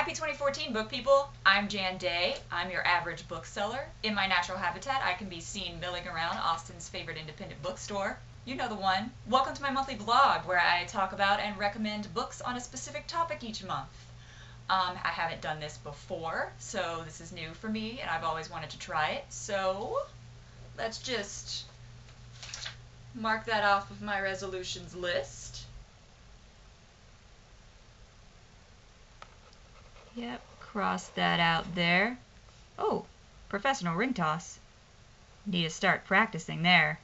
Happy 2014, book people! I'm Jan Day. I'm your average bookseller. In my natural habitat, I can be seen milling around Austin's favorite independent bookstore. You know the one. Welcome to my monthly vlog, where I talk about and recommend books on a specific topic each month. I haven't done this before, so this is new for me, and I've always wanted to try it. So let's just mark that off of my resolutions list. Yep, cross that out there. Oh, professional ring toss. Need to start practicing there.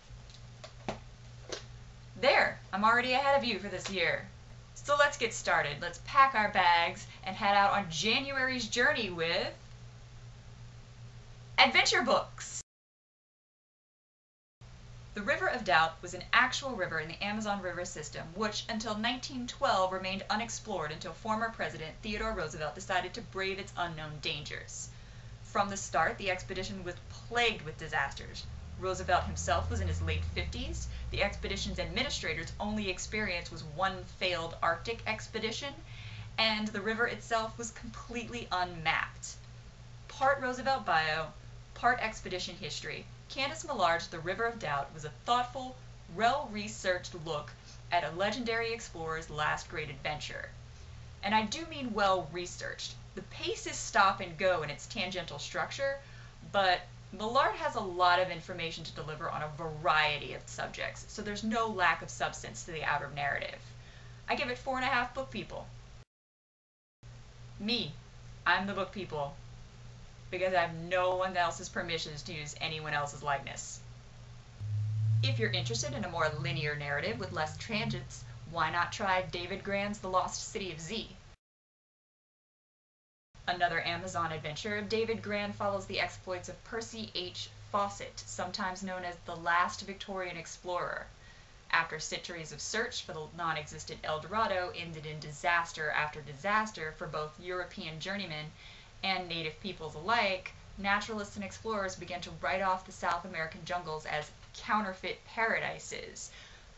There, I'm already ahead of you for this year. So let's get started. Let's pack our bags and head out on January's journey with adventure books. The River of Doubt was an actual river in the Amazon River system, which until 1912 remained unexplored until former President Theodore Roosevelt decided to brave its unknown dangers. From the start, the expedition was plagued with disasters. Roosevelt himself was in his late 50s. The expedition's administrator's only experience was one failed Arctic expedition, and the river itself was completely unmapped. Part Roosevelt bio, part expedition history. Candace Millard's The River of Doubt was a thoughtful, well-researched look at a legendary explorer's last great adventure. And I do mean well-researched. The pace is stop and go in its tangential structure, but Millard has a lot of information to deliver on a variety of subjects, so there's no lack of substance to the outer narrative. I give it 4.5 book people. Me, I'm the book people, because I have no one else's permissions to use anyone else's likeness. If you're interested in a more linear narrative with less tangents, why not try David Grann's The Lost City of Z? Another Amazon adventure, David Grann follows the exploits of Percy H. Fawcett, sometimes known as the last Victorian explorer. After centuries of search for the non-existent El Dorado ended in disaster after disaster for both European journeymen and native peoples alike, naturalists and explorers began to write off the South American jungles as counterfeit paradises.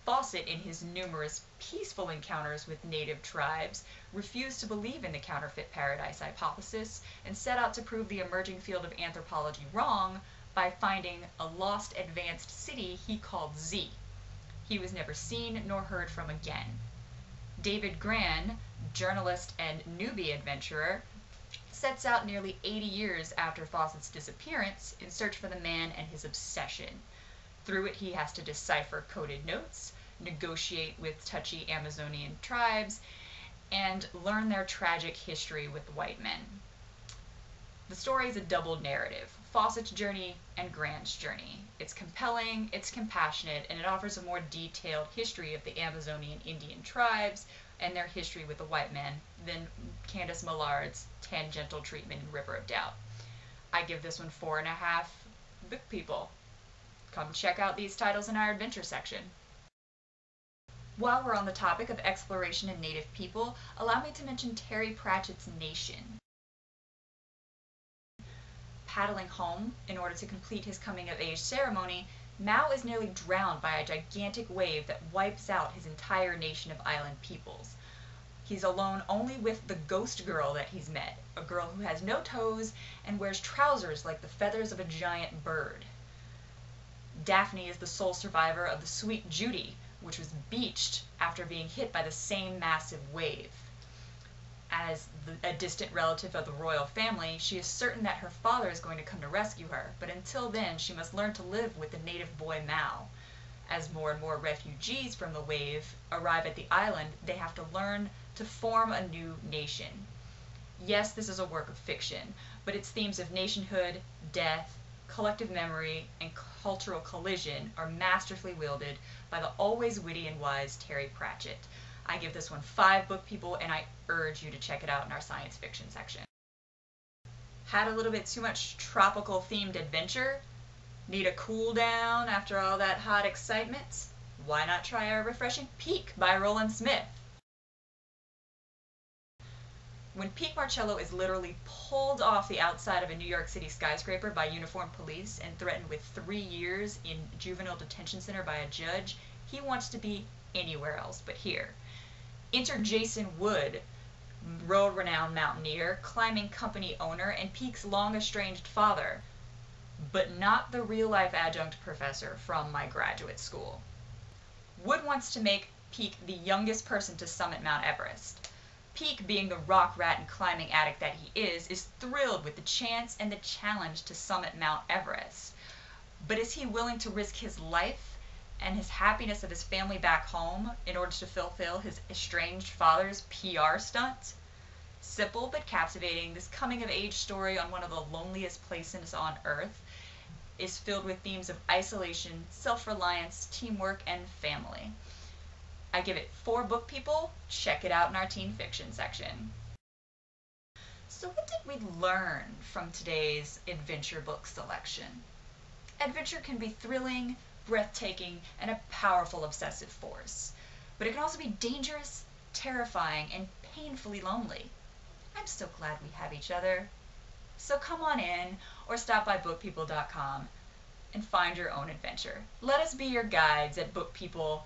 Fawcett, in his numerous peaceful encounters with native tribes, refused to believe in the counterfeit paradise hypothesis and set out to prove the emerging field of anthropology wrong by finding a lost advanced city he called Z. He was never seen nor heard from again. David Grann, journalist and newbie adventurer, sets out nearly 80 years after Fawcett's disappearance in search for the man and his obsession. Through it, he has to decipher coded notes, negotiate with touchy Amazonian tribes, and learn their tragic history with white men. The story is a double narrative, Fawcett's journey and Grann's journey. It's compelling, it's compassionate, and it offers a more detailed history of the Amazonian Indian tribes and their history with the white men than Candace Millard's tangential treatment in River of Doubt. I give this one 4.5 book people. Come check out these titles in our adventure section. While we're on the topic of exploration and native people, allow me to mention Terry Pratchett's Nation. Paddling home in order to complete his coming-of-age ceremony, Mao is nearly drowned by a gigantic wave that wipes out his entire nation of island peoples. He's alone only with the ghost girl that he's met, a girl who has no toes and wears trousers like the feathers of a giant bird. Daphne is the sole survivor of the Sweet Judy, which was beached after being hit by the same massive wave. As a distant relative of the royal family, she is certain that her father is going to come to rescue her, but until then she must learn to live with the native boy Mao. As more and more refugees from the wave arrive at the island, they have to learn to form a new nation. Yes, this is a work of fiction, but its themes of nationhood, death, collective memory, and cultural collision are masterfully wielded by the always witty and wise Terry Pratchett. I give this one 5 book people, and I urge you to check it out in our science fiction section. Had a little bit too much tropical themed adventure? Need a cool down after all that hot excitement? Why not try our refreshing Peak by Roland Smith? When Peak Marcello is literally pulled off the outside of a New York City skyscraper by uniformed police and threatened with 3 years in juvenile detention center by a judge, he wants to be anywhere else but here. Enter Jason Wood, world-renowned mountaineer, climbing company owner, and Peake's long-estranged father, but not the real-life adjunct professor from my graduate school. Wood wants to make Peake the youngest person to summit Mount Everest. Peake, being the rock rat and climbing addict that he is thrilled with the chance and the challenge to summit Mount Everest. But is he willing to risk his life and his happiness of his family back home in order to fulfill his estranged father's PR stunt? Simple but captivating, this coming-of-age story on one of the loneliest places on Earth is filled with themes of isolation, self-reliance, teamwork, and family. I give it 4 book people. Check it out in our teen fiction section. So what did we learn from today's adventure book selection? Adventure can be thrilling, breathtaking, and a powerful obsessive force. But it can also be dangerous, terrifying, and painfully lonely. I'm so glad we have each other. So come on in, or stop by BookPeople.com and find your own adventure. Let us be your guides at Book People,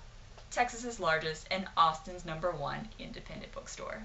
Texas's largest and Austin's #1 independent bookstore.